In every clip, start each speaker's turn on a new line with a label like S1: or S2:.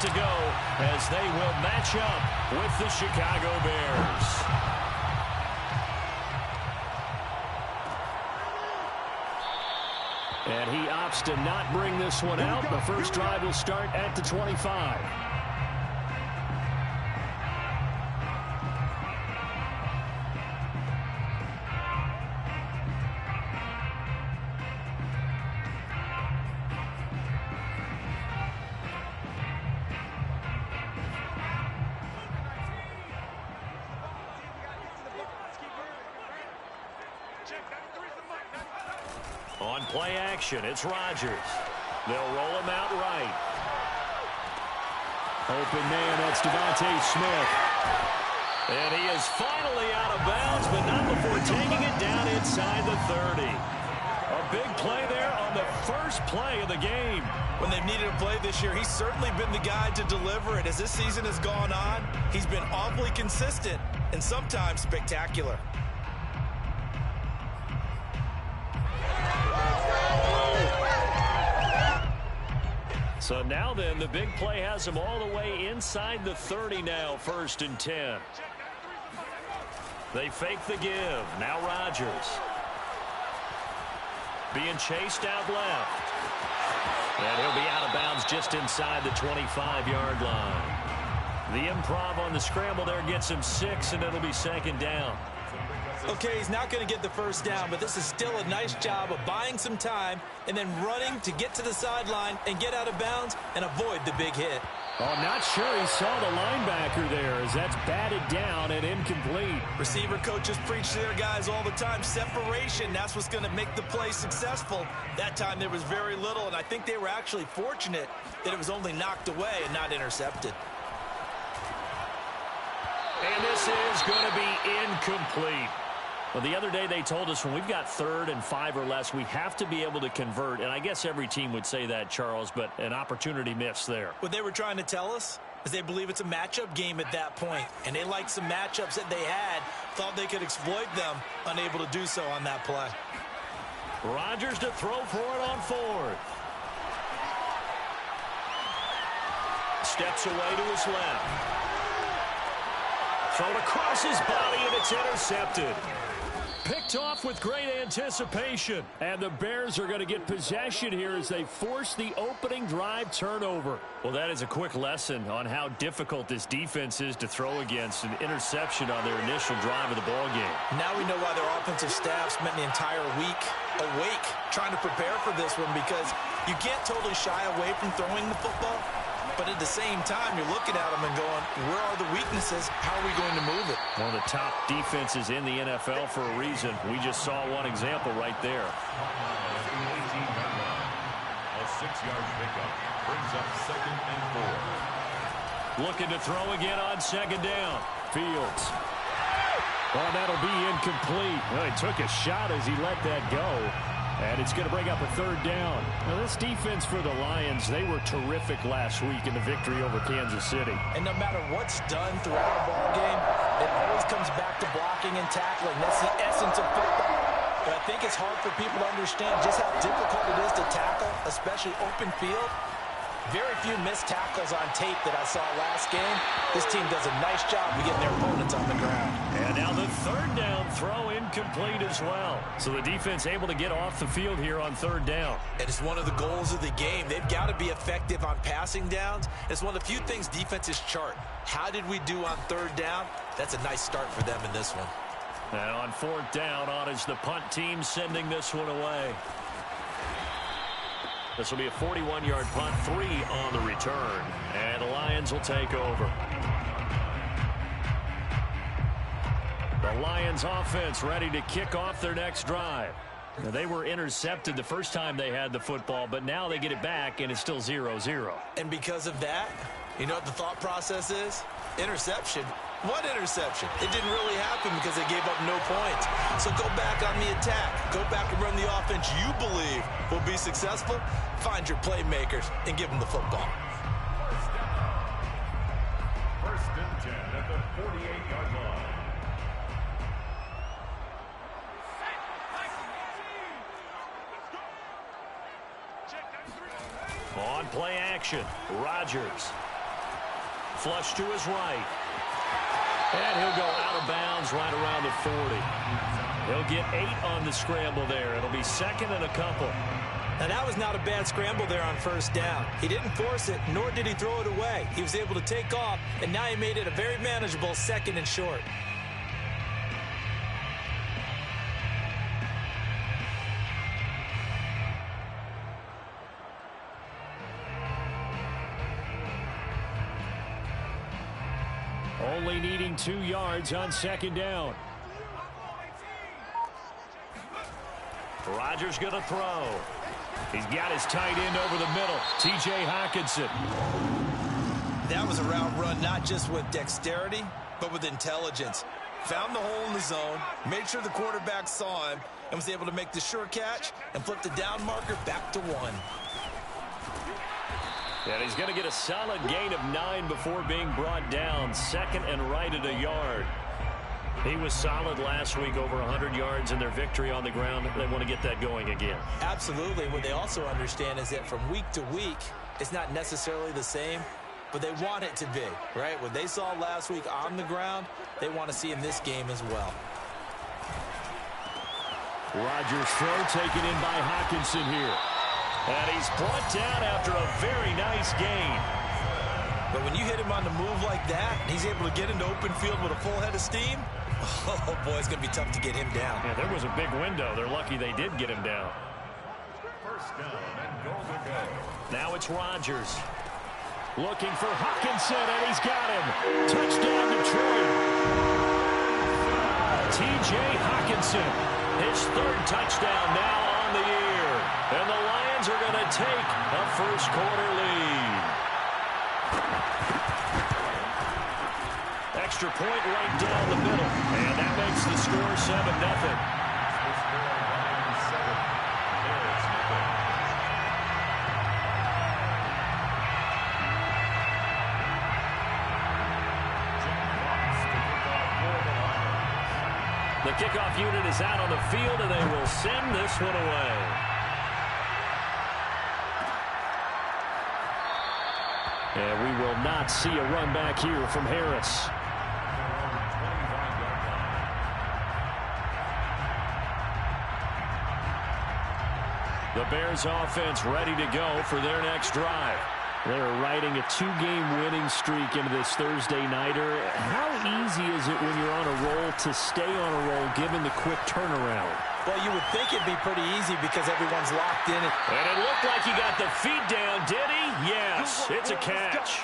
S1: to go as they will match up with the Chicago Bears. And he opts to not bring this one out. The first drive will start at the 25. On play action, it's Rodgers. They'll roll him out right. Open man, that's Devontae Smith. And he is finally out of bounds, but not before taking it down inside the 30. A big play there on the first play of the game.
S2: When they've needed a play this year, he's certainly been the guy to deliver it. As this season has gone on, he's been awfully consistent and sometimes spectacular.
S1: So now then, the big play has him all the way inside the 30 now, 1st and 10. They fake the give. Now Rodgers. Being chased out left. And he'll be out of bounds just inside the 25-yard line. The improv on the scramble there gets him 6, and it'll be 2nd down.
S2: Okay, he's not going to get the first down, but this is still a nice job of buying some time and then running to get to the sideline and get out of bounds and avoid the big hit.
S1: Oh, I'm not sure he saw the linebacker there as that's batted down and incomplete.
S2: Receiver coaches preach to their guys all the time. Separation, that's what's going to make the play successful. That time there was very little, and I think they were actually fortunate that it was only knocked away and not intercepted.
S1: And this is going to be incomplete. Well, the other day they told us when we've got 3rd and 5 or less, we have to be able to convert. And I guess every team would say that, Charles, but an opportunity missed there.
S2: What they were trying to tell us is they believe it's a matchup game at that point. And they liked some matchups that they had, thought they could exploit them, unable to do so on that play.
S1: Rodgers to throw for it on 4th. Steps away to his left. Thrown across his body, and it's intercepted. Picked off with great anticipation. And the Bears are going to get possession here as they force the opening drive turnover. Well, that is a quick lesson on how difficult this defense is to throw against. An interception on their initial drive of the ballgame.
S2: Now we know why their offensive staff spent the entire week awake trying to prepare for this one, because you can't totally shy away from throwing the football. But at the same time, you're looking at them and going, where are the weaknesses? How are we going to move it?
S1: One of the top defenses in the NFL for a reason. We just saw one example right there.
S3: A 6-yard pickup brings up 2nd and 4.
S1: Looking to throw again on 2nd down. Fields. Oh, that'll be incomplete. Well, he took a shot as he let that go. And it's going to bring up a 3rd down. Now, this defense for the Lions, they were terrific last week in the victory over Kansas City.
S2: And no matter what's done throughout a ball game, it always comes back to blocking and tackling. That's the essence of football. But I think it's hard for people to understand just how difficult it is to tackle, especially open field. Very few missed tackles on tape that I saw last game. This team does a nice job of getting their opponents on the ground.
S1: And now the 3rd down throw incomplete as well. So the defense able to get off the field here on 3rd down.
S2: It is one of the goals of the game. They've got to be effective on passing downs. It's one of the few things defenses chart. How did we do on 3rd down? That's a nice start for them in this one.
S1: And on 4th down, on is the punt team sending this one away. This will be a 41-yard punt, 3 on the return. And the Lions will take over. The Lions offense ready to kick off their next drive. Now, they were intercepted the first time they had the football, but now they get it back, and it's still 0-0.
S2: And because of that, you know what the thought process is? Interception. What interception? It didn't really happen because they gave up no points. So go back on the attack. Go back and run the offense you believe will be successful. Find your playmakers and give them the football.
S3: 1st and 10 at the 48-yard line.
S1: On play action, Rodgers. Flush to his right. And he'll go out of bounds right around the 40. He'll get 8 on the scramble there. It'll be second and a couple.
S2: Now, that was not a bad scramble there on first down. He didn't force it, nor did he throw it away. He was able to take off, and now he made it a very manageable second and short.
S1: Only needing 2 yards on second down. Rodgers going to throw. He's got his tight end over the middle, T.J. Hockenson.
S2: That was a route run not just with dexterity, but with intelligence. Found the hole in the zone, made sure the quarterback saw him, and was able to make the sure catch and flip the down marker back to 1.
S1: And he's going to get a solid gain of 9 before being brought down. Second and right at a yard. He was solid last week, over 100 yards in their victory on the ground. They want to get that going again.
S2: Absolutely. What they also understand is that from week to week, it's not necessarily the same, but they want it to be, right? What they saw last week on the ground, they want to see in this game as well.
S1: Rodgers' throw taken in by Hockenson here. And he's brought down after a very nice gain.
S2: But when you hit him on the move like that, and he's able to get into open field with a full head of steam, oh boy, it's going to be tough to get him down.
S1: Yeah, there was a big window. They're lucky they did get him down.
S3: First down and goal to go.
S1: Now it's Rodgers. Looking for Hockenson, and he's got him. Touchdown, Detroit. T.J. Hockenson, his 3rd touchdown now on the year. And the Lions are going to take a first-quarter lead. Extra point right down the middle. And that makes the score 7-0. The kickoff unit is out on the field, and they will send this one away. And we will not see a run back here from Harris. The Bears offense ready to go for their next drive. They're riding a 2-game winning streak into this Thursday nighter. How easy is it when you're on a roll to stay on a roll given the quick turnaround?
S2: Well, you would think it'd be pretty easy because everyone's locked in.
S1: And it looked like he got the feet down, did he? Yes, it's a catch.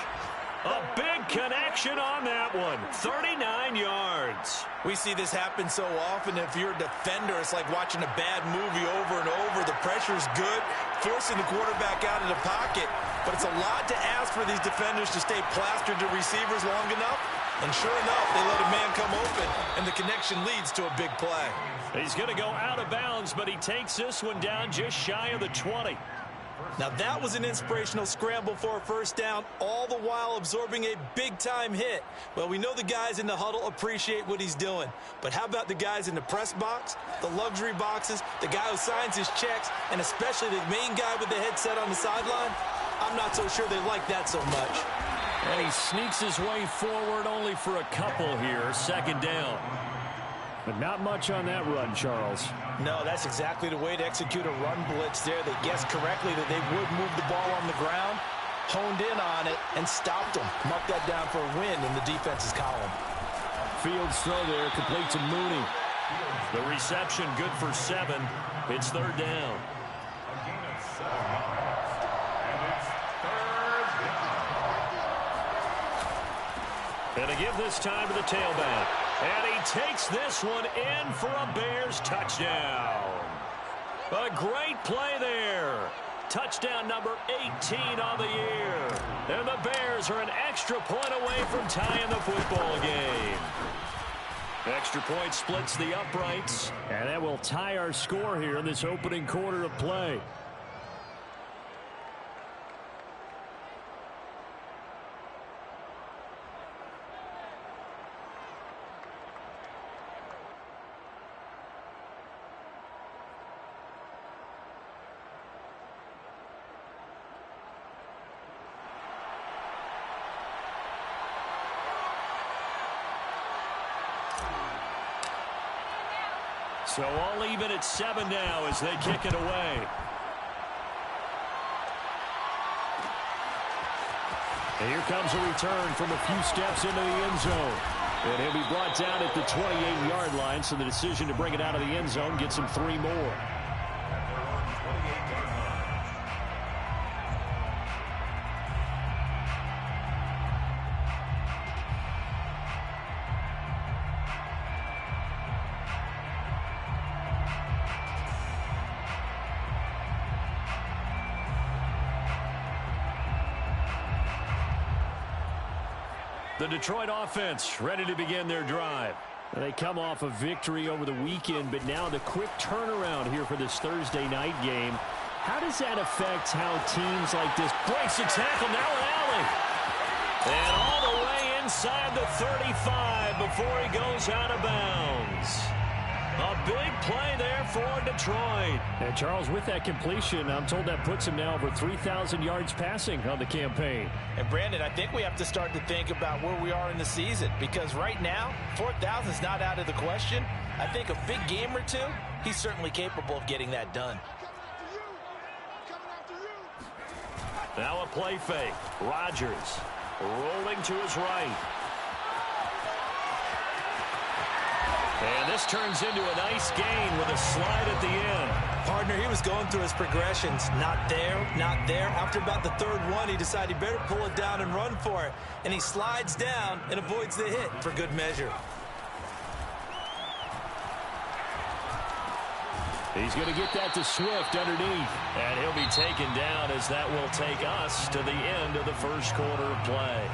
S1: A big connection on that one. 39 yards.
S2: We see this happen so often. If you're a defender, it's like watching a bad movie over and over. The pressure's good, forcing the quarterback out of the pocket. But it's a lot to ask for these defenders to stay plastered to receivers long enough. And sure enough, they let a man come open, and the connection leads to a big play.
S1: He's going to go out of bounds, but he takes this one down just shy of the 20.
S2: Now that was an inspirational scramble for a first down, all the while absorbing a big-time hit. Well, we know the guys in the huddle appreciate what he's doing. But how about the guys in the press box, the luxury boxes, the guy who signs his checks, and especially the main guy with the headset on the sideline? I'm not so sure they like that so much.
S1: And he sneaks his way forward only for a couple here, second down. But not much on that run, Charles.
S2: No, that's exactly the way to execute a run blitz there. They guessed correctly that they would move the ball on the ground, honed in on it, and stopped them. Mark that down for a win in the defense's column.
S1: Fields throw there, complete to Mooney. The reception good for 7. It's third down.
S3: A gain of 7 yards. And it's third down.
S1: And to give this time to the tailback. And he takes this one in for a Bears touchdown. A great play there. Touchdown number 18 on the year. And the Bears are an extra point away from tying the football game. Extra point splits the uprights. And that will tie our score here in this opening quarter of play. So all even at 7 now as they kick it away. And here comes a return from a few steps into the end zone. And he'll be brought down at the 28-yard line, so the decision to bring it out of the end zone gets him 3 more. The Detroit offense ready to begin their drive. They come off a victory over the weekend, but now the quick turnaround here for this Thursday night game. How does that affect how teams like this breaks a tackle now in Allen? And all the way inside the 35 before he goes out of bounds. A big play there for Detroit. And Charles, with that completion, I'm told that puts him now over 3,000 yards passing on the campaign.
S2: And Brandon, I think we have to start to think about where we are in the season, because right now 4,000 is not out of the question. I think a big game or two, he's certainly capable of getting that done.
S1: Now a play fake. Rodgers rolling to his right. And this turns into a nice gain with a slide at the end.
S2: Partner, he was going through his progressions. Not there, not there. After about the third one, he decided he better pull it down and run for it. And he slides down and avoids the hit for good measure.
S1: He's going to get that to Swift underneath. And he'll be taken down as that will take us to the end of the first quarter of play.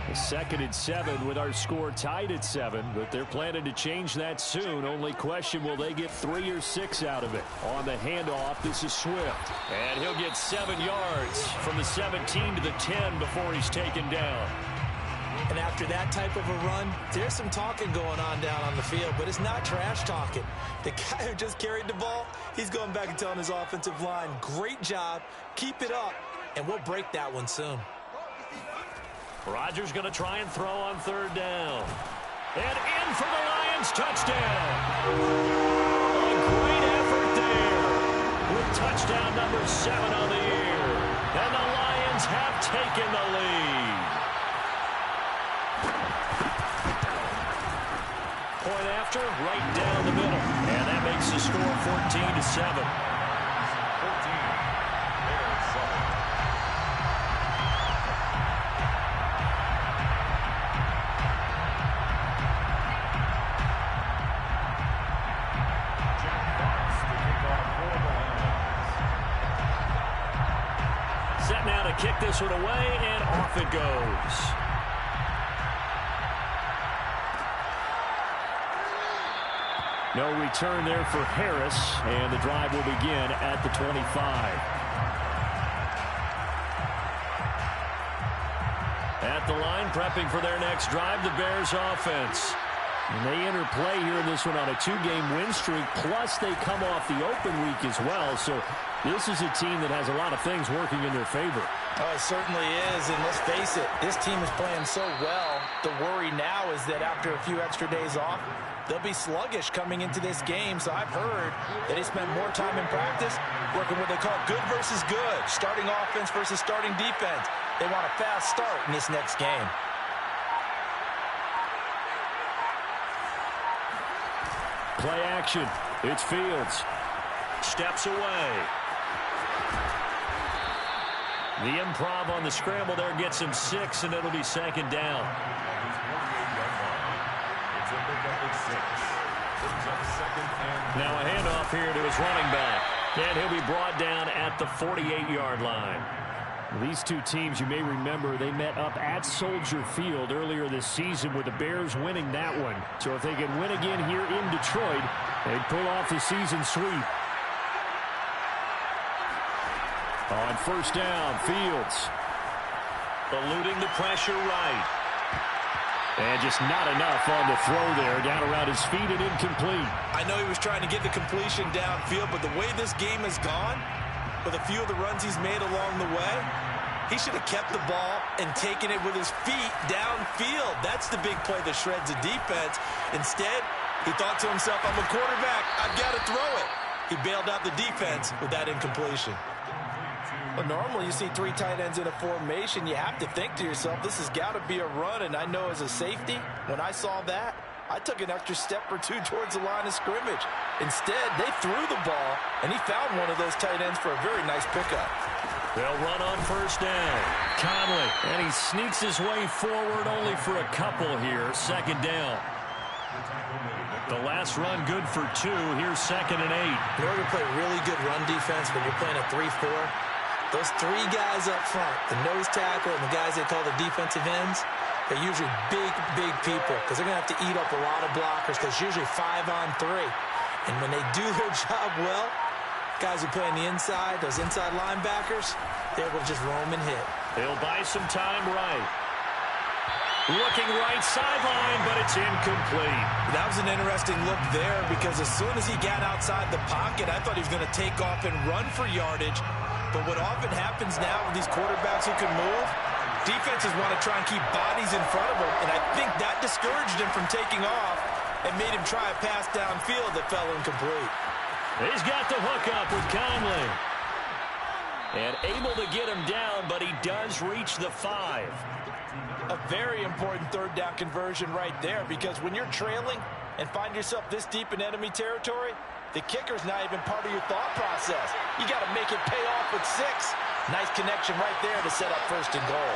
S1: 2nd and 7 with our score tied at 7, but they're planning to change that soon. Only question, will they get 3 or 6 out of it? On the handoff, this is Swift. And he'll get 7 yards from the 17 to the 10 before he's taken down.
S2: And after that type of a run, there's some talking going on down on the field, but it's not trash talking. The guy who just carried the ball, he's going back and telling his offensive line, great job, keep it up, and we'll break that one soon.
S1: Rodgers going to try and throw on 3rd down. And in for the Lions, touchdown. A great effort there with touchdown number 7 on the year. And the Lions have taken the lead. Point after, right down the middle. And that makes the score 14-7. Set now to kick this one away, and off it goes. No return there for Harris, and the drive will begin at the 25. At the line, prepping for their next drive, the Bears offense. And they enter play here in this one on a 2-game win streak, plus they come off the open week as well. So this is a team that has a lot of things working in their favor.
S2: Oh, it certainly is, and let's face it, this team is playing so well. The worry now is that after a few extra days off, they'll be sluggish coming into this game. So I've heard that they spent more time in practice working what they call good versus good, starting offense versus starting defense. They want a fast start in this next game.
S1: Play action. It's Fields. Steps away. The improv on the scramble there gets him 6, and it'll be 2nd down. Now a handoff here to his running back. And he'll be brought down at the 48-yard line. These two teams, you may remember, they met up at Soldier Field earlier this season with the Bears winning that one. So if they can win again here in Detroit, they'd pull off the season sweep. On 1st down, Fields eluding the pressure right. And just not enough on the throw there, down around his feet and incomplete.
S2: I know he was trying to get the completion downfield, but the way this game has gone, with a few of the runs he's made along the way, he should have kept the ball and taken it with his feet downfield. That's the big play that shreds the defense. Instead, He thought to himself, I'm a quarterback. I've got to throw it. He bailed out the defense with that incompletion. Well, normally you see 3 tight ends in a formation. You have to think to yourself, this has got to be a run. And I know as a safety, when I saw that, I took an extra step or 2 towards the line of scrimmage. Instead, they threw the ball, and he found one of those tight ends for a very nice pickup.
S1: They'll run on first down. Conley, and he sneaks his way forward only for a couple here. Second down. The last run good for 2. Here's 2nd and 8.
S2: In order to play really good run defense when you're playing a 3-4, those 3 guys up front, the nose tackle and the guys they call the defensive ends, they're usually big, big people because they're going to have to eat up a lot of blockers because it's usually 5 on 3. And when they do their job well, guys who play on the inside, those inside linebackers, they're able to just roam and hit.
S1: They'll buy some time right. Looking right sideline, but it's incomplete.
S2: That was an interesting look there because as soon as he got outside the pocket, I thought he was going to take off and run for yardage. But what often happens now with these quarterbacks who can move, defenses want to try and keep bodies in front of them, and I think that discouraged him from taking off and made him try a pass downfield that fell incomplete.
S1: He's got the hook up with Conley. And able to get him down, but he does reach the 5.
S2: A very important 3rd down conversion right there because when you're trailing and find yourself this deep in enemy territory, the kicker's not even part of your thought process. You got to make it pay off with 6. Nice connection right there to set up 1st and goal.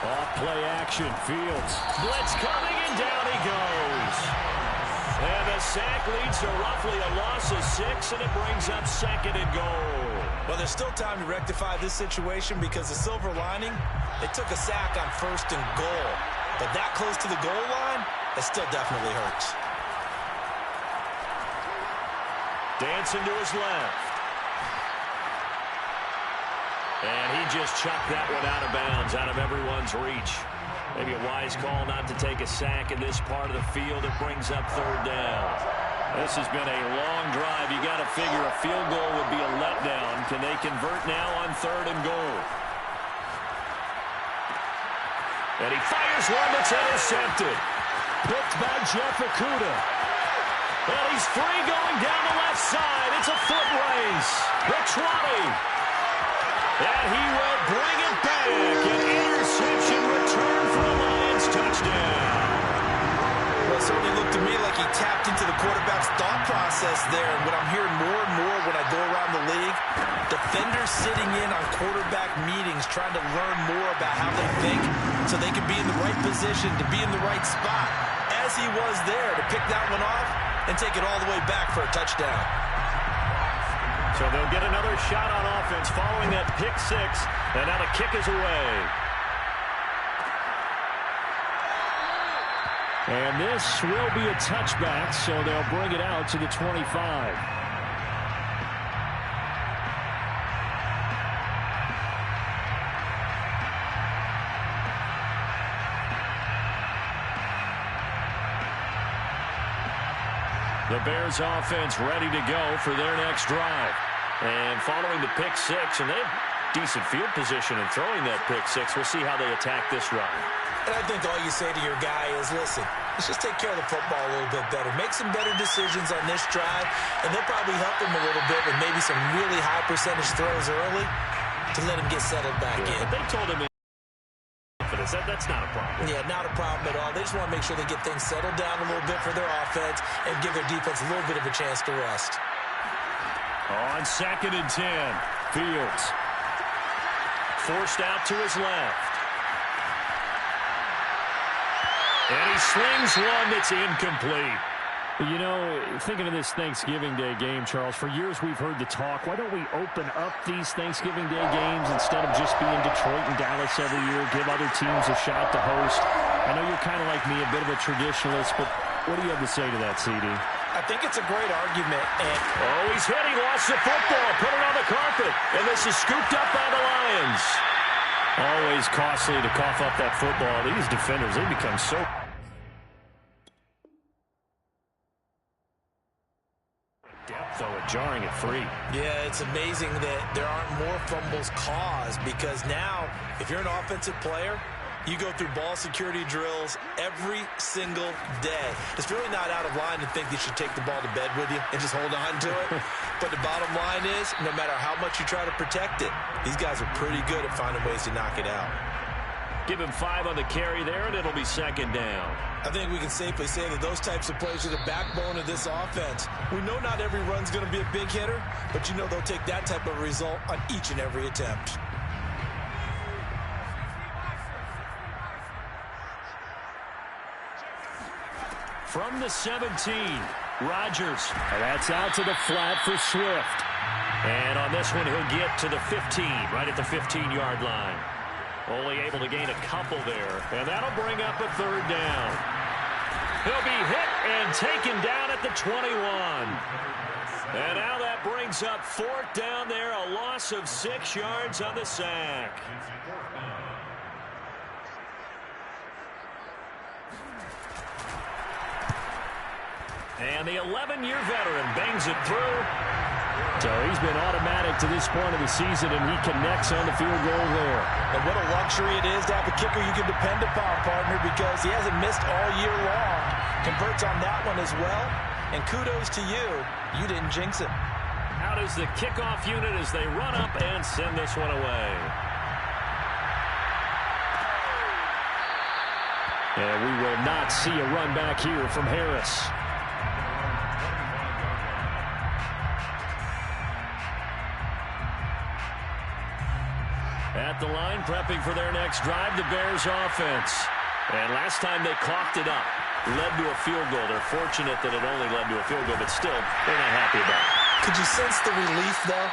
S1: Off play action, Fields. Blitz coming, and down he goes. And the sack leads to roughly a loss of 6, and it brings up 2nd and goal.
S2: Well, there's still time to rectify this situation because the silver lining, they took a sack on 1st and goal. But that close to the goal line, that still definitely hurts.
S1: Dancing to his left. And he just chucked that one out of bounds, out of everyone's reach. Maybe a wise call not to take a sack in this part of the field. It brings up 3rd down. This has been a long drive. You got to figure a field goal would be a letdown. Can they convert now on 3rd and goal? And he fires one that's intercepted. Picked by Jeff Okudah. And he's free going down the left side. It's a foot race. The 20. And he will bring it back. An interception return for a Lions touchdown.
S2: Well, it certainly looked to me like he tapped into the quarterback's thought process there. And what I'm hearing more and more when I go around the league, defenders sitting in on quarterback meetings trying to learn more about how they think so they can be in the right position to be in the right spot, as he was there to pick that one off and take it all the way back for a touchdown.
S1: So they'll get another shot on offense following that pick 6, and now the kick is away. And this will be a touchback, so they'll bring it out to the 25. The Bears offense ready to go for their next drive. And following the pick 6, and they have decent field position in throwing that pick 6. We'll see how they attack this run.
S2: And I think all you say to your guy is, listen, let's just take care of the football a little bit better. Make some better decisions on this drive, and they'll probably help him a little bit with maybe some really high percentage throws early to let him get settled back in.
S1: But they told him that's not a problem.
S2: Yeah, not a problem at all. They just want to make sure they get things settled down a little bit for their offense and give their defense a little bit of a chance to rest.
S1: On 2nd and 10, Fields forced out to his left. And he slings one that's incomplete. You know, thinking of this Thanksgiving Day game, Charles, for years we've heard the talk, why don't we open up these Thanksgiving Day games instead of just being Detroit and Dallas every year, give other teams a shot to host? I know you're kind of like me, a bit of a traditionalist, but what do you have to say to that, CD?
S2: I think it's a great argument. And
S1: he's hit. He lost the football. Put it on the carpet. And this is scooped up by the Lions. Always costly to cough up that football. These defenders, they become so... depth, though, at jarring it free.
S2: Yeah, it's amazing that there aren't more fumbles caused because now, if you're an offensive player, You go through ball security drills every single day. It's really not out of line to think you should take the ball to bed with you and just hold on to it. But the bottom line is, no matter how much you try to protect it, these guys are pretty good at finding ways to knock it out.
S1: Give him 5 on the carry there, and it'll be second down.
S2: I think we can safely say that those types of plays are the backbone of this offense. We know not every run's going to be a big hitter, but you know they'll take that type of result on each and every attempt.
S1: From the 17, Rodgers. And that's out to the flat for Swift. And on this one, he'll get to the 15, right at the 15-yard line. Only able to gain a couple there. And that'll bring up a third down. He'll be hit and taken down at the 21. And now that brings up fourth down there. A loss of 6 yards on the sack. And the 11-year veteran bangs it through. So he's been automatic to this point of the season, and he connects on the field goal there.
S2: And what a luxury it is to have a kicker you can depend upon, partner, because he hasn't missed all year long. Converts on that one as well. And kudos to you. You didn't jinx it.
S1: Out is the kickoff unit as they run up and send this one away. And we will not see a run back here from Harris. At the line, prepping for their next drive, the Bears offense. And last time they coughed it up, led to a field goal. They're fortunate that it only led to a field goal, but still, they're not happy about it.
S2: Could you sense the relief, though,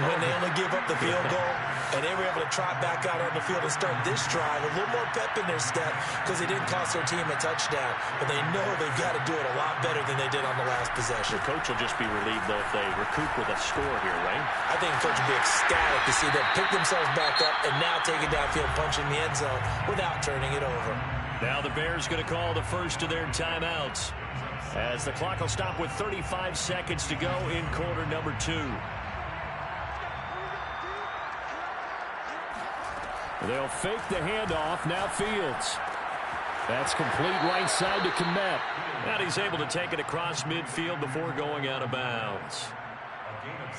S2: when they only gave up the field goal? And they were able to trot back out on the field and start this drive. A little more pep in their step because they didn't cost their team a touchdown. But they know they've got to do it a lot better than they did on the last possession.
S1: The coach will just be relieved, though, if they recoup with a score here, right?
S2: I think the coach will be ecstatic to see them pick themselves back up and now take it downfield, punching the end zone without turning it over.
S1: Now the Bears going to call the first of their timeouts as the clock will stop with 35 seconds to go in quarter number 2. They'll fake the handoff. Now Fields. That's complete right side to Kmet. And he's able to take it across midfield before going out of bounds.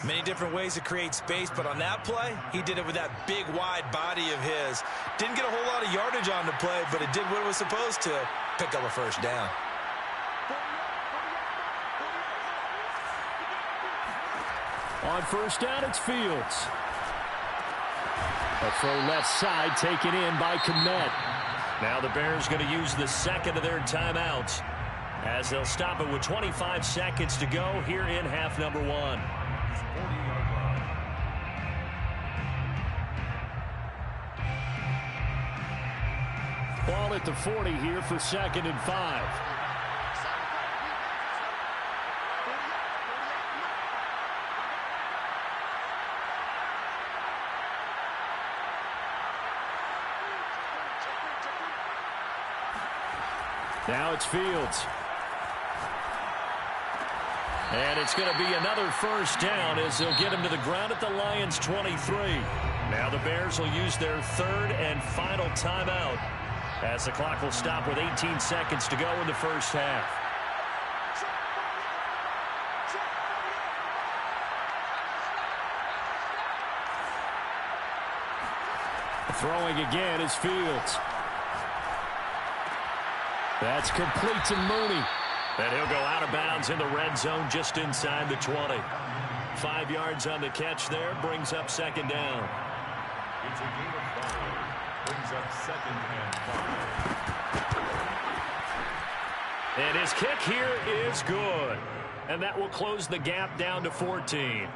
S2: Many different ways to create space, but on that play, he did it with that big, wide body of his. Didn't get a whole lot of yardage on the play, but it did what it was supposed to. Pick up a first down.
S1: On first down, it's Fields. A throw left side taken in by Kmet. Now the Bears going to use the second of their timeouts as they'll stop it with 25 seconds to go here in half number 1. Ball at the 40 here for 2nd and 5. Now it's Fields. And it's going to be another first down as they'll get him to the ground at the Lions' 23. Now the Bears will use their third and final timeout as the clock will stop with 18 seconds to go in the first half. Throwing again is Fields. That's complete to Mooney. And he'll go out of bounds in the red zone just inside the 20. 5 yards on the catch there, brings up 2nd down.
S3: It's a gain of 5. Brings up 2nd and 5.
S1: And his kick here is good. And that will close the gap down to 14.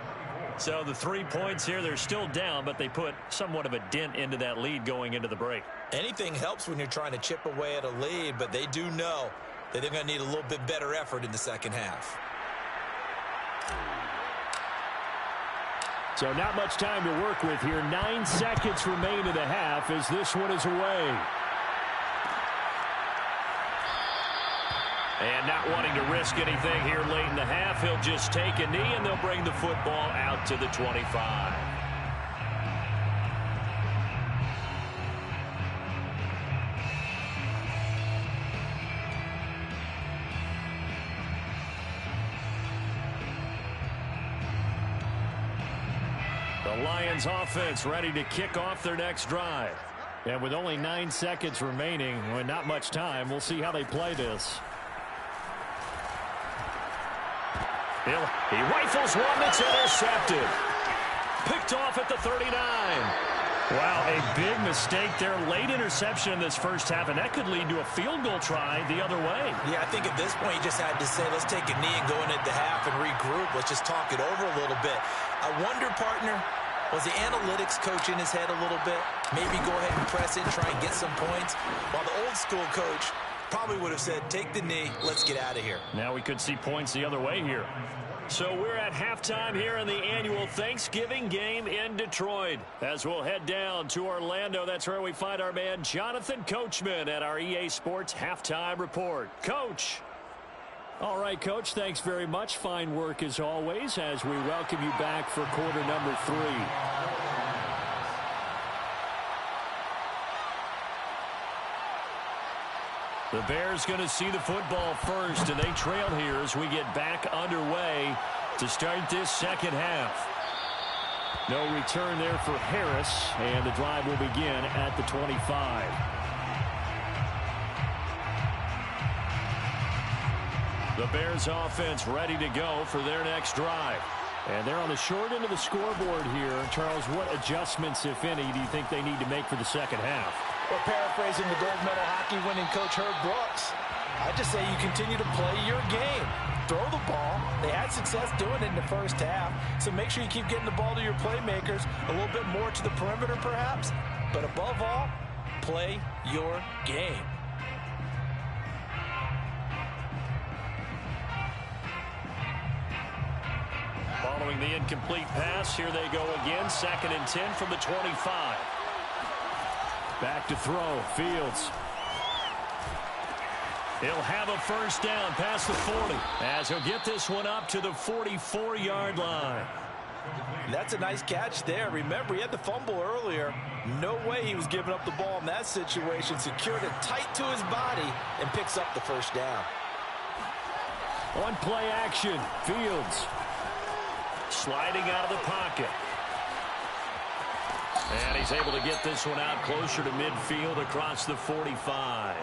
S1: So the 3 points here, they're still down, but they put somewhat of a dent into that lead going into the break.
S2: Anything helps when you're trying to chip away at a lead, but they do know that they're going to need a little bit better effort in the second half.
S1: So not much time to work with here. 9 seconds remain in the half as this one is away. And not wanting to risk anything here late in the half, he'll just take a knee and they'll bring the football out to the 25. Lions offense ready to kick off their next drive. And with only 9 seconds remaining, with not much time, we'll see how they play this. He rifles one that's intercepted. Picked off at the 39. Wow, a big mistake there. Late interception in this first half, and that could lead to a field goal try the other way.
S2: Yeah, I think at this point you just had to say, let's take a knee and go into the half and regroup. Let's just talk it over a little bit. I wonder, partner, was the analytics coach in his head a little bit? Maybe go ahead and press it and try and get some points? While the old school coach probably would have said, take the knee, let's get out of here.
S1: Now we could see points the other way here. So we're at halftime here in the annual Thanksgiving game in Detroit. As we'll head down to Orlando, that's where we find our man Jonathan Coachman at our EA Sports Halftime Report. Coach. All right, Coach, thanks very much. Fine work as always as we welcome you back for quarter number 3. The Bears going to see the football first, and they trail here as we get back underway to start this second half. No return there for Harris, and the drive will begin at the 25. The Bears offense ready to go for their next drive. And they're on the short end of the scoreboard here. Charles, what adjustments, if any, do you think they need to make for the second half?
S2: Well, paraphrasing the gold medal hockey winning coach Herb Brooks, I just say you continue to play your game. Throw the ball. They had success doing it in the first half, so make sure you keep getting the ball to your playmakers, a little bit more to the perimeter perhaps, but above all, play your game.
S1: Following the incomplete pass, here they go again, 2nd and 10 from the 25. Back to throw, Fields. He'll have a first down past the 40 as he'll get this one up to the 44-yard line.
S2: That's a nice catch there. Remember, he had the fumble earlier. No way he was giving up the ball in that situation. Secured it tight to his body and picks up the first down.
S1: On play action, Fields sliding out of the pocket. And he's able to get this one out closer to midfield across the 45.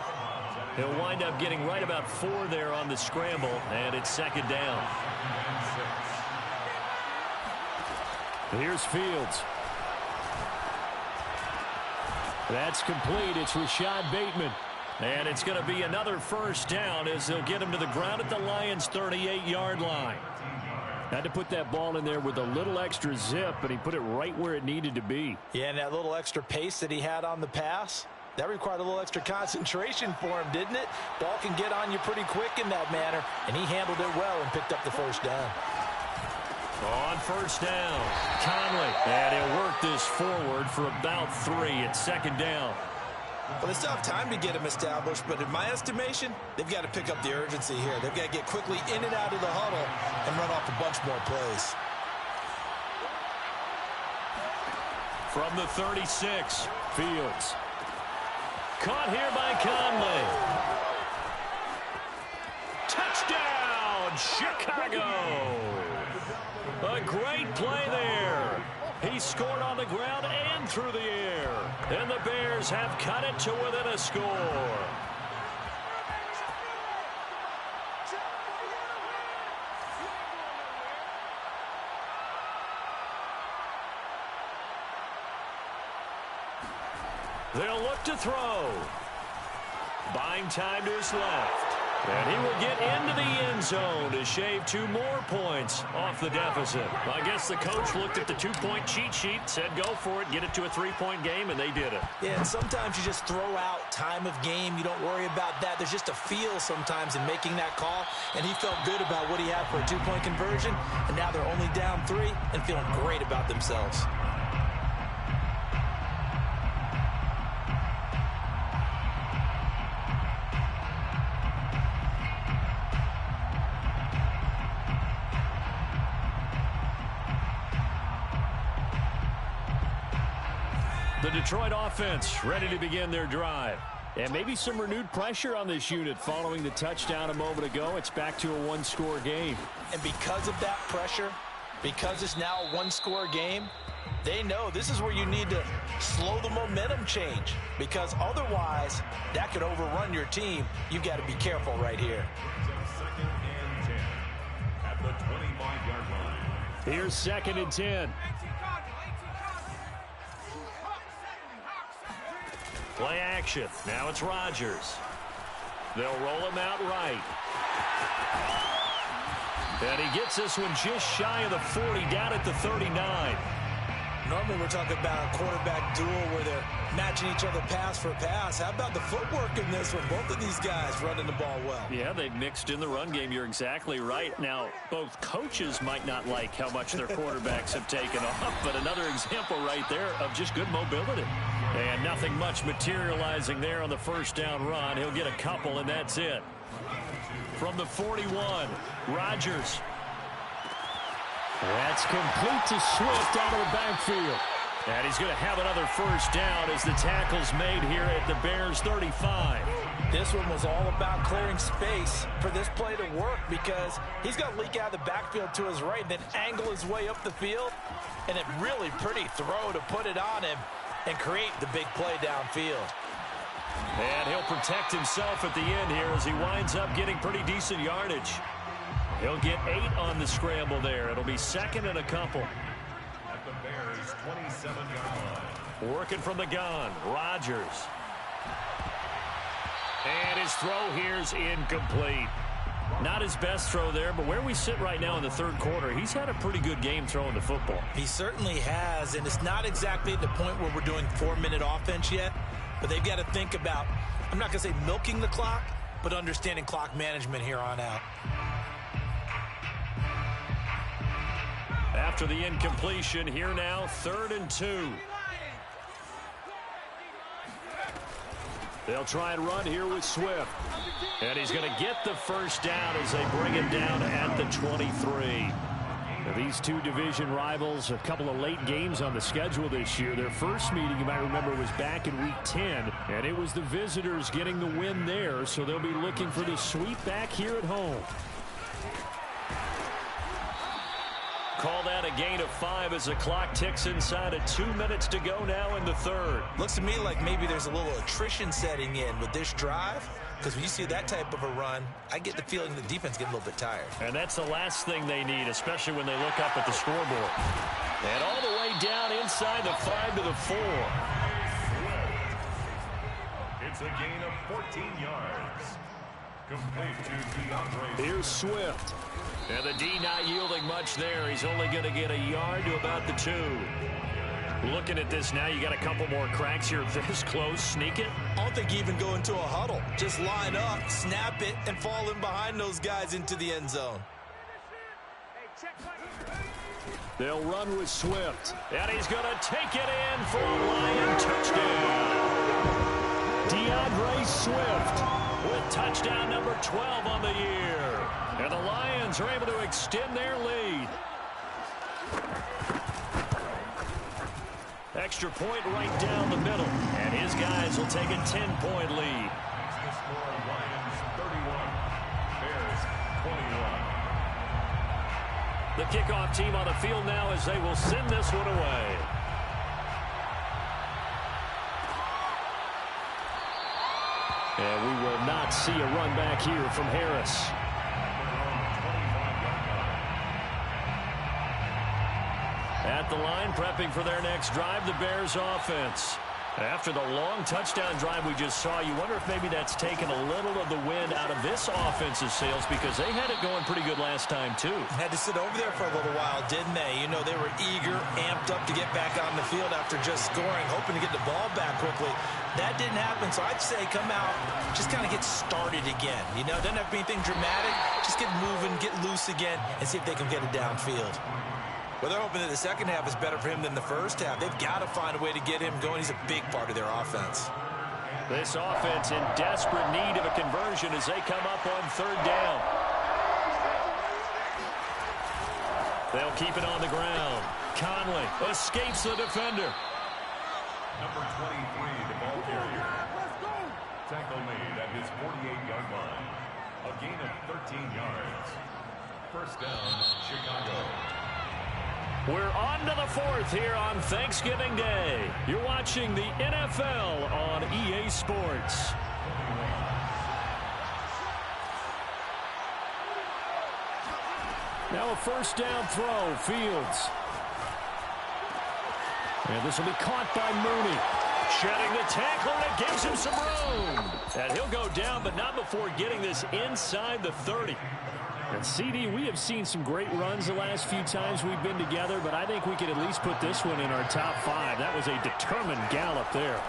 S1: He'll wind up getting right about 4 there on the scramble, and it's 2nd down. Here's Fields. That's complete. It's Rashad Bateman. And it's going to be another first down as they'll get him to the ground at the Lions' 38-yard line. Had to put that ball in there with a little extra zip, and he put it right where it needed to be.
S2: Yeah, and that little extra pace that he had on the pass, that required a little extra concentration for him, didn't it? Ball can get on you pretty quick in that manner, and he handled it well and picked up the first down.
S1: On first down, Conley. And he'll work this forward for about 3 at 2nd down.
S2: Well, they still have time to get him established, but in my estimation, they've got to pick up the urgency here. They've got to get quickly in and out of the huddle and run off a bunch more plays.
S1: From the 36, Fields. Caught here by Conley. Touchdown, Chicago. A great play there. He scored on the ground and through the air. And the Bears have cut it to within a score. They'll look to throw. Buying time to his left. And he will get into the end zone to shave 2 more points off the deficit. I guess the coach looked at the 2-point cheat sheet, said go for it, get it to a 3-point game, and they did it.
S2: Yeah, and sometimes you just throw out time of game. You don't worry about that. There's just a feel sometimes in making that call, and he felt good about what he had for a 2-point conversion, and now they're only down 3 and feeling great about themselves.
S1: The Detroit offense ready to begin their drive. And maybe some renewed pressure on this unit following the touchdown a moment ago. It's back to a 1-score game.
S2: And because of that pressure, because it's now a 1-score game, They know this is where you need to slow the momentum change, because otherwise that could overrun your team. You've got to be careful right here.
S3: Second and 10 at the 25-yard line.
S1: Here's 2nd and 10. Play action. Now it's Rodgers. They'll roll him out right. And he gets this one just shy of the 40, down at the 39.
S2: Normally we're talking about a quarterback duel where they're matching each other pass for pass. How about the footwork in this one? Both of these guys running the ball well.
S1: Yeah, they've mixed in the run game. You're exactly right. Now, both coaches might not like how much their quarterbacks have taken off, but another example right there of just good mobility. And nothing much materializing there on the first down run. He'll get a couple, and that's it. From the 41, Rodgers. That's complete to Swift out of the backfield. And he's going to have another first down as the tackle's made here at the Bears 35.
S2: This one was all about clearing space for this play to work, because he's going to leak out of the backfield to his right and then angle his way up the field. And a really pretty throw to put it on him and create the big play downfield.
S1: And he'll protect himself at the end here as he winds up getting pretty decent yardage. He'll get 8 on the scramble there. It'll be 2nd and a couple.
S3: At the Bears' 27-yard line.
S1: Working from the gun, Rodgers. And his throw here's incomplete. Not his best throw there, but where we sit right now in the third quarter, he's had a pretty good game throwing the football.
S2: He certainly has, and it's not exactly at the point where we're doing 4-minute offense yet, but they've got to think about, I'm not going to say milking the clock, but understanding clock management here on out.
S1: After the incompletion, here now, 3rd and 2. They'll try and run here with Swift. And he's going to get the first down as they bring him down at the 23. Now, these two division rivals, a couple of late games on the schedule this year. Their first meeting, you might remember, was back in Week 10, and it was the visitors getting the win there, so they'll be looking for the sweep back here at home. Call that a gain of 5 as the clock ticks inside of 2 minutes to go now in the third.
S2: Looks to me like maybe there's a little attrition setting in with this drive, because when you see that type of a run, I get the feeling the defense getting a little bit tired.
S1: And that's the last thing they need, especially when they look up at the scoreboard. And all the way down inside the 5 to the 4.
S3: It's a gain of 14 yards. Complete to DeAndre.
S1: Here's Swift. And the D not yielding much there. He's only going to get a yard to about the 2. Looking at this now, you got a couple more cracks here this close. Sneak it.
S2: I don't think you even go into a huddle. Just line up, snap it, and fall in behind those guys into the end zone.
S1: They'll run with Swift. And he's going to take it in for a Lion touchdown. DeAndre Swift with touchdown number 12 on the year. And the Lions are able to extend their lead. Extra point right down the middle. And his guys will take a 10-point lead.
S3: The score, Lions 31, Bears 21.
S1: The kickoff team on the field now as they will send this one away. And we will not see a run back here from Harris. At the line, prepping for their next drive, the Bears offense. After the long touchdown drive we just saw, you wonder if maybe that's taken a little of the wind out of this offense's sails, because they had it going pretty good last time, too.
S2: Had to sit over there for a little while, didn't they? You know, they were eager, amped up to get back on the field after just scoring, hoping to get the ball back quickly. That didn't happen, so I'd say come out, just kind of get started again. You know, doesn't have to be anything dramatic. Just get moving, get loose again, and see if they can get it downfield. Well, they're hoping that the second half is better for him than the first half. They've got to find a way to get him going. He's a big part of their offense.
S1: This offense in desperate need of a conversion as they come up on third down. They'll keep it on the ground. Conley escapes the defender.
S3: Number 23, the ball carrier. Tackle made at his 48-yard line. A gain of 13 yards. First down, Chicago.
S1: We're on to the fourth here on Thanksgiving Day. You're watching the NFL on EA Sports. Now a first down throw, Fields. And this will be caught by Mooney. Shedding the tackler, and it gives him some room. And he'll go down, but not before getting this inside the 30. And CD, we have seen some great runs the last few times we've been together, but I think we could at least put this one in our top 5. That was a determined gallop there.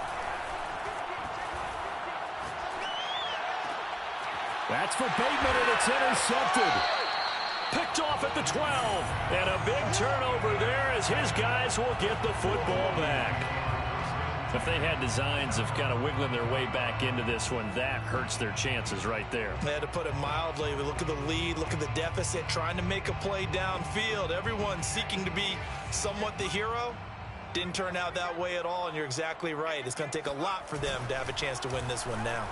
S1: That's for Bateman, and it's intercepted. Picked off at the 12. And a big turnover there as his guys will get the football back. If they had designs of kind of wiggling their way back into this one, that hurts their chances right there.
S2: They had to put it mildly. Look at the lead, look at the deficit, trying to make a play downfield. Everyone seeking to be somewhat the hero. Didn't turn out that way at all, and you're exactly right. It's going to take a lot for them to have a chance to win this one now.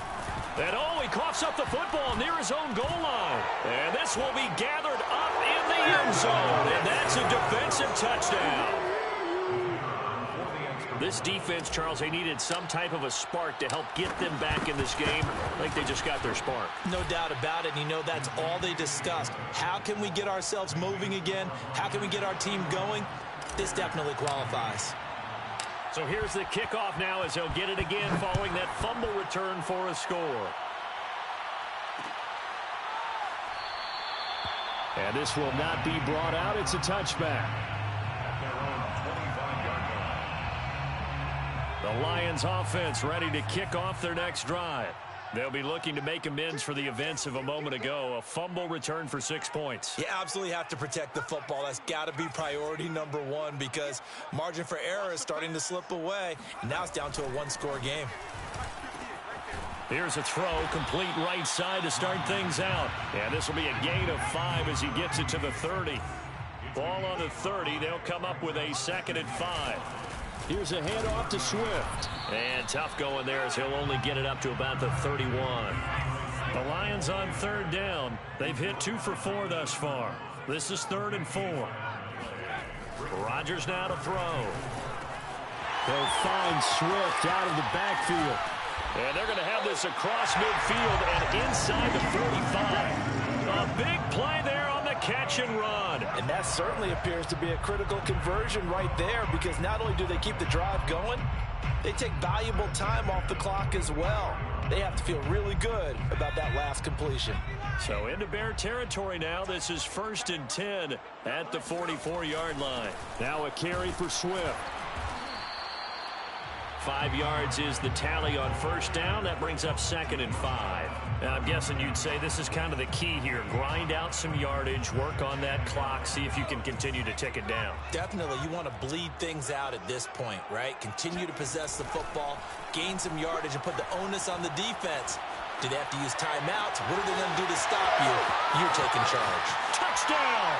S1: And he coughs up the football near his own goal line. And this will be gathered up in the end zone, and that's a defensive touchdown. This defense, Charles, they needed some type of a spark to help get them back in this game. I think they just got their spark.
S2: No doubt about it. You know, that's all they discussed. How can we get ourselves moving again? How can we get our team going? This definitely qualifies.
S1: So here's the kickoff now as he'll get it again following that fumble return for a score. And this will not be brought out. It's a touchback. The Lions offense ready to kick off their next drive. They'll be looking to make amends for the events of a moment ago. A fumble return for 6 points.
S2: You absolutely have to protect the football. That's got to be priority number one because margin for error is starting to slip away. And now it's down to a one-score game.
S1: Here's a throw, complete right side to start things out. And this will be a gain of 5 as he gets it to the 30. Ball on the 30. They'll come up with a 2nd and 5. Here's a handoff to Swift. And tough going there as he'll only get it up to about the 31. The Lions on 3rd down. They've hit 2 for 4 thus far. This is 3rd and 4. Rodgers now to throw. They'll find Swift out of the backfield. And they're going to have this across midfield and inside the 45. A big play there on the catch and run.
S2: And that certainly appears to be a critical conversion right there because not only do they keep the drive going, they take valuable time off the clock as well. They have to feel really good about that last completion.
S1: So into Bear territory now. This is 1st and 10 at the 44-yard line. Now a carry for Swift. 5 yards is the tally on 1st down. That brings up 2nd and 5. Now, I'm guessing you'd say this is kind of the key here. Grind out some yardage, work on that clock, see if you can continue to tick it down.
S2: Definitely. You want to bleed things out at this point, right? Continue to possess the football, gain some yardage, and put the onus on the defense. Do they have to use timeouts? What are they going to do to stop you? You're taking charge.
S1: Touchdown!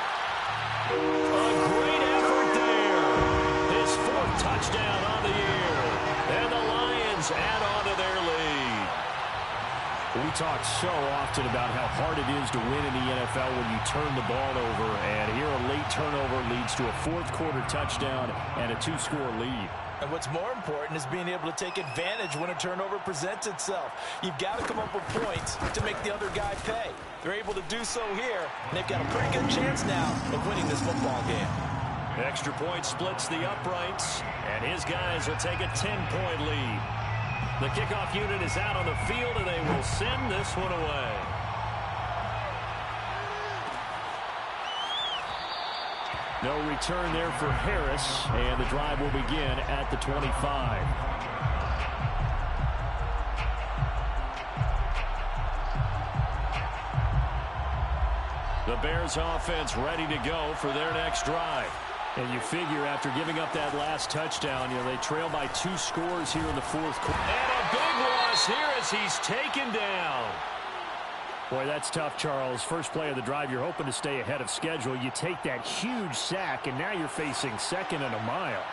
S1: A great effort there. His 4th touchdown on the year. And the Lions add on to their lead. We talk so often about how hard it is to win in the NFL when you turn the ball over. And here a late turnover leads to a 4th quarter touchdown and a 2-score lead.
S2: And what's more important is being able to take advantage when a turnover presents itself. You've got to come up with points to make the other guy pay. They're able to do so here, and they've got a pretty good chance now of winning this football game.
S1: Extra point splits the uprights, and his guys will take a 10-point lead. The kickoff unit is out on the field, and they will send this one away. No return there for Harris, and the drive will begin at the 25. The Bears offense ready to go for their next drive. And you figure after giving up that last touchdown, they trail by 2 scores here in the 4th quarter. And a big loss here as he's taken down. Boy, that's tough, Charles. First play of the drive, you're hoping to stay ahead of schedule. You take that huge sack, and now you're facing 2nd and a mile.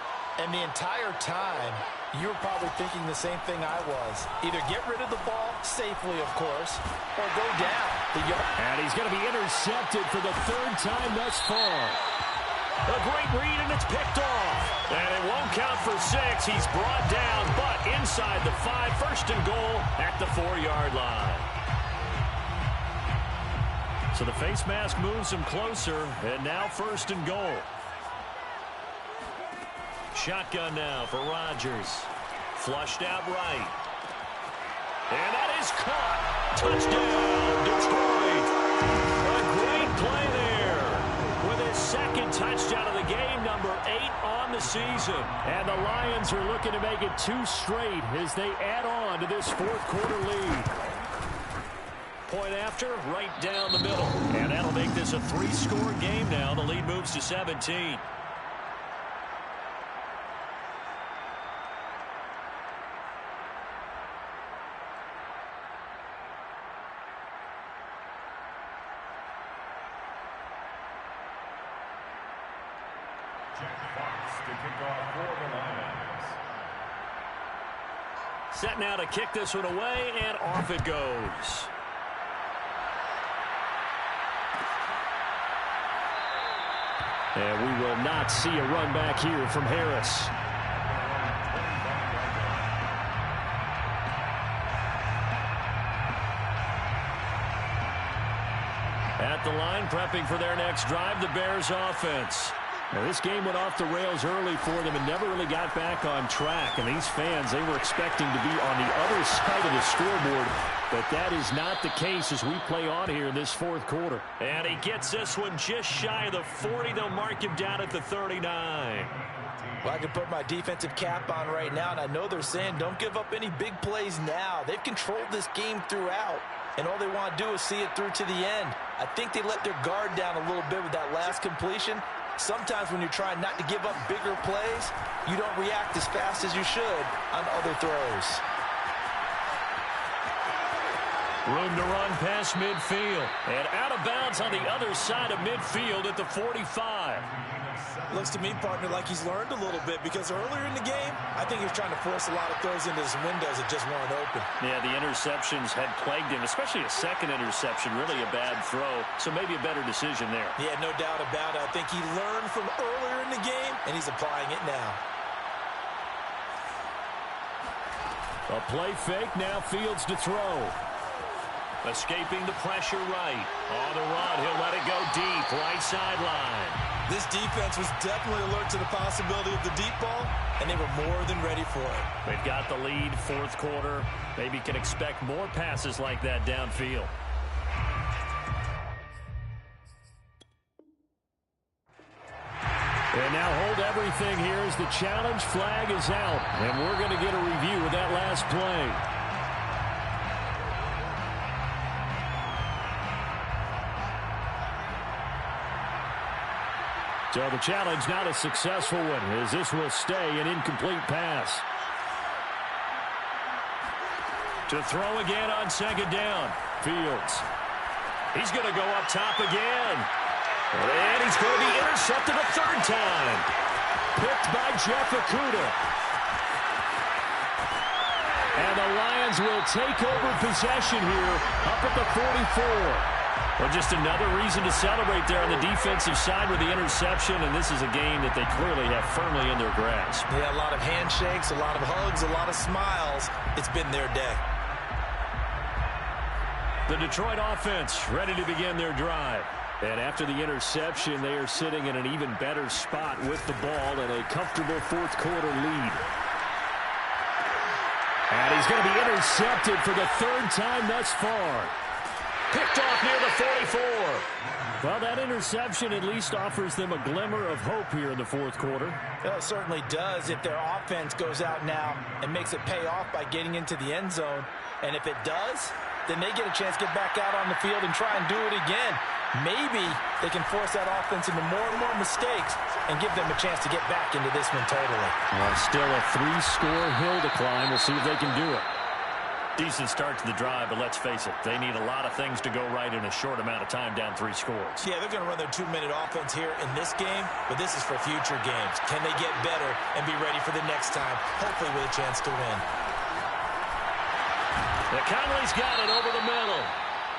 S2: And the entire time, you were probably thinking the same thing I was. Either get rid of the ball, safely, of course, or go down.
S1: And he's going to be intercepted for the 3rd time thus far. A great read, and it's picked off. And it won't count for 6. He's brought down, but inside the 5. First and goal at the 4-yard line. So the face mask moves him closer, and now first and goal. Shotgun now for Rodgers. Flushed out right. And that is caught. Touchdown, Detroit. A great play there. With his second touchdown of the game, number 8 on the season. And the Lions are looking to make it 2 straight as they add on to this fourth-quarter lead. Point after, right down the middle. And that'll make this a 3-score game now. The lead moves to 17. Set now to kick this one away, and off it goes. And we will not see a run back here from Harris. At the line, prepping for their next drive, the Bears offense. Now, this game went off the rails early for them and never really got back on track. And these fans, they were expecting to be on the other side of the scoreboard. But that is not the case as we play on here in this fourth quarter. And he gets this one just shy of the 40. They'll mark him down at the 39.
S2: Well, I can put my defensive cap on right now, and I know they're saying don't give up any big plays now. They've controlled this game throughout, and all they want to do is see it through to the end. I think they let their guard down a little bit with that last completion. Sometimes when you're trying not to give up bigger plays, you don't react as fast as you should on other throws.
S1: Room to run past midfield. And out of bounds on the other side of midfield at the 45.
S2: Looks to me, partner, like he's learned a little bit because earlier in the game, I think he was trying to force a lot of throws into his windows that just weren't open.
S1: Yeah, the interceptions had plagued him, especially a second interception, really a bad throw. So maybe a better decision there.
S2: Yeah, no doubt about it. I think he learned from earlier in the game, and he's applying it now.
S1: A play fake, now Fields to throw. Escaping the pressure right. On the run, he'll let it go deep, right sideline.
S2: This defense was definitely alert to the possibility of the deep ball, and they were more than ready for it.
S1: They've got the lead, fourth quarter. Maybe can expect more passes like that downfield. And now hold everything here as the challenge flag is out. And we're going to get a review of that last play. So the challenge not a successful one as this will stay an incomplete pass. To throw again on second down. Fields. He's going to go up top again. And he's going to be intercepted a third time. Picked by Jeff Okudah. And the Lions will take over possession here up at the 44. Well, just another reason to celebrate there on the defensive side with the interception, and this is a game that they clearly have firmly in their grasp.
S2: Yeah, a lot of handshakes, a lot of hugs, a lot of smiles. It's been their day.
S1: The Detroit offense ready to begin their drive. And after the interception, they are sitting in an even better spot with the ball and a comfortable fourth quarter lead. And he's going to be intercepted for the third time thus far. Picked off near the 44. Well, that interception at least offers them a glimmer of hope here in the fourth quarter.
S2: Well, it certainly does if their offense goes out now and makes it pay off by getting into the end zone. And if it does, then they get a chance to get back out on the field and try and do it again. Maybe they can force that offense into more and more mistakes and give them a chance to get back into this one totally.
S1: Well, still a 3-score hill to climb. We'll see if they can do it. Decent start to the drive, but let's face it, they need a lot of things to go right in a short amount of time down 3 scores.
S2: Yeah, they're going to run their 2-minute offense here in this game, but this is for future games. Can they get better and be ready for the next time, hopefully with a chance to win?
S1: The Conley's got it over the middle.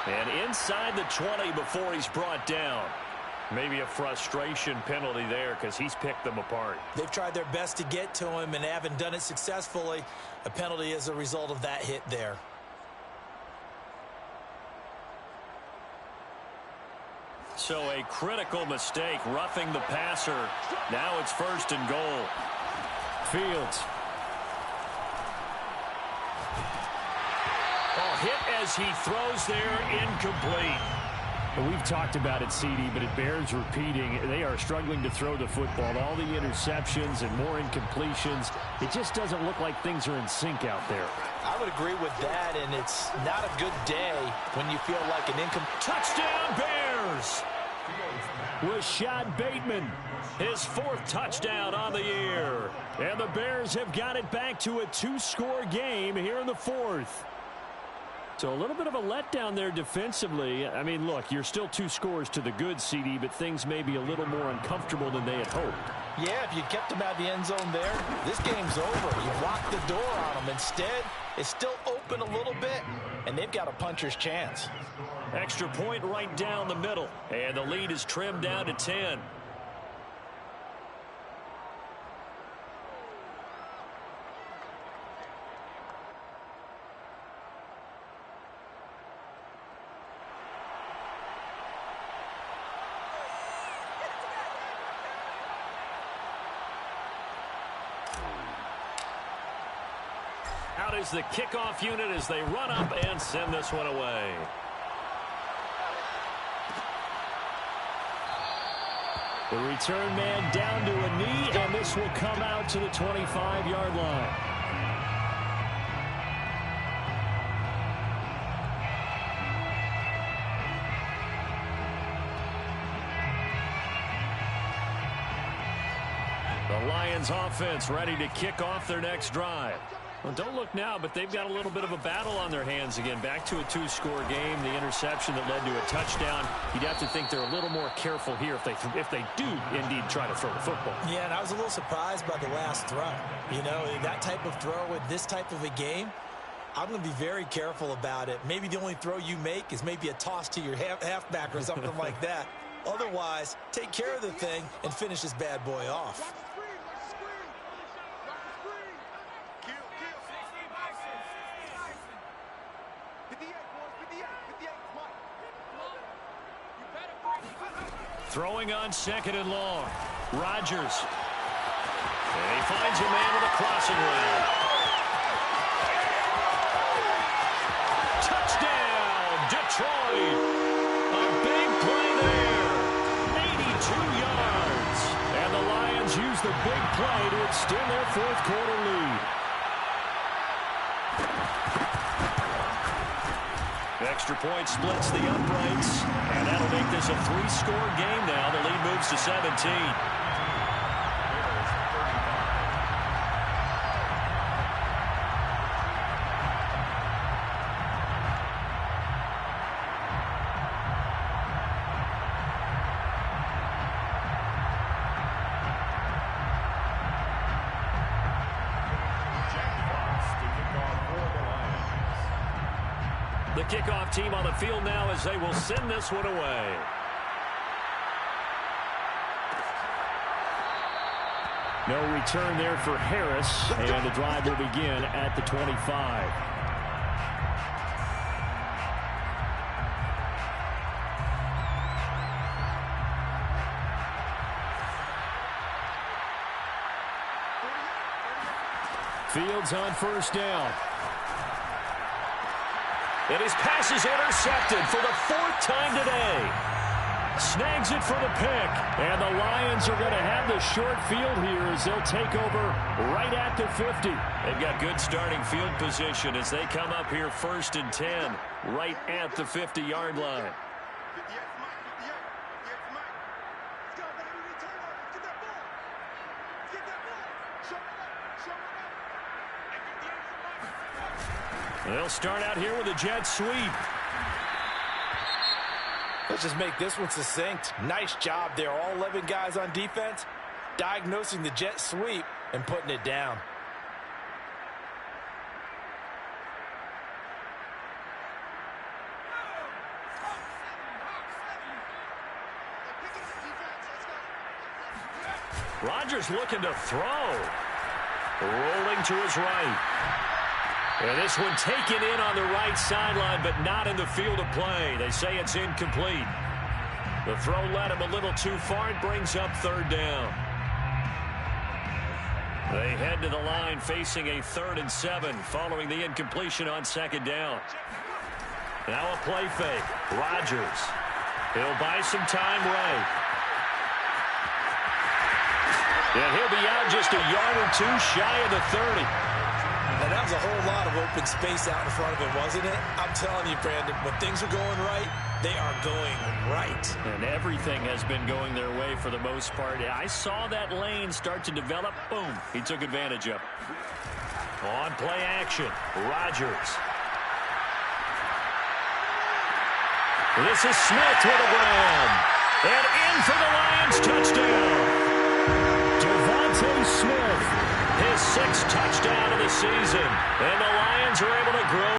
S1: And inside the 20 before he's brought down. Maybe a frustration penalty there because he's picked them apart.
S2: They've tried their best to get to him and haven't done it successfully. A penalty is a result of that hit there.
S1: So a critical mistake, roughing the passer. Now it's 1st and goal. Fields. Oh, hit as he throws there, incomplete.
S4: We've talked about it, CD, but it bears repeating. They are struggling to throw the football. All the interceptions and more incompletions. It just doesn't look like things are in sync out there.
S2: I would agree with that, and it's not a good day when you feel like an
S1: touchdown Bears! Rashad Bateman, his 4th touchdown on the year. And the Bears have got it back to a 2-score game here in the 4th. So a little bit of a letdown there defensively. I mean, look, you're still 2 scores to the good, CD, but things may be a little more uncomfortable than they had hoped.
S2: Yeah, if you kept them out of the end zone there, this game's over. You locked the door on them. Instead, it's still open a little bit, and they've got a puncher's chance.
S1: Extra point right down the middle, and the lead is trimmed down to 10. Out is the kickoff unit as they run up and send this one away. The return man down to a knee, and this will come out to the 25-yard line. The Lions offense ready to kick off their next drive. Well, don't look now, but they've got a little bit of a battle on their hands again. Back to a 2-score game. The interception that led to a touchdown. You'd have to think they're a little more careful here if they do indeed try to throw the football.
S2: Yeah, and I was a little surprised by the last throw. You know, that type of throw with this type of a game, I'm going to be very careful about it. Maybe the only throw you make is maybe a toss to your halfback or something like that. Otherwise, take care of the thing and finish this bad boy off.
S1: Throwing on 2nd and long. Rodgers. And he finds a man with a crossing route. Touchdown, Detroit. A big play there. 82 yards. And the Lions use the big play to extend their 4th quarter lead. Extra point splits the uprights, and that'll make this a 3-score game now. The lead moves to 17. The kickoff team on the field now as they will send this one away.
S4: No return there for Harris, and the drive will begin at the 25. Fields on 1st down.
S1: And his pass is intercepted for the 4th time today. Snags it for the pick. And the Lions are going to have the short field here as they'll take over right at the 50. They've got good starting field position as they come up here 1st and 10, right at the 50-yard line. They'll start out here with a jet sweep.
S2: Let's just make this one succinct. Nice job there. All 11 guys on defense diagnosing the jet sweep and putting it down.
S1: Rodgers looking to throw. Rolling to his right. And this one taken in on the right sideline, but not in the field of play. They say it's incomplete. The throw led him a little too far. It brings up third down. They head to the line facing a 3rd and 7 following the incompletion on 2nd down. Now a play fake. Rodgers. He'll buy some time right. And he'll be out just a yard or two shy of the 30.
S2: And that was a whole lot of open space out in front of him, wasn't it? I'm telling you, Brandon, when things are going right, they are going right.
S1: And everything has been going their way for the most part. I saw that lane start to develop. Boom. He took advantage of it. On play action, Rodgers. This is Smith with a grab. And in for the Lions touchdown. Devontae Smith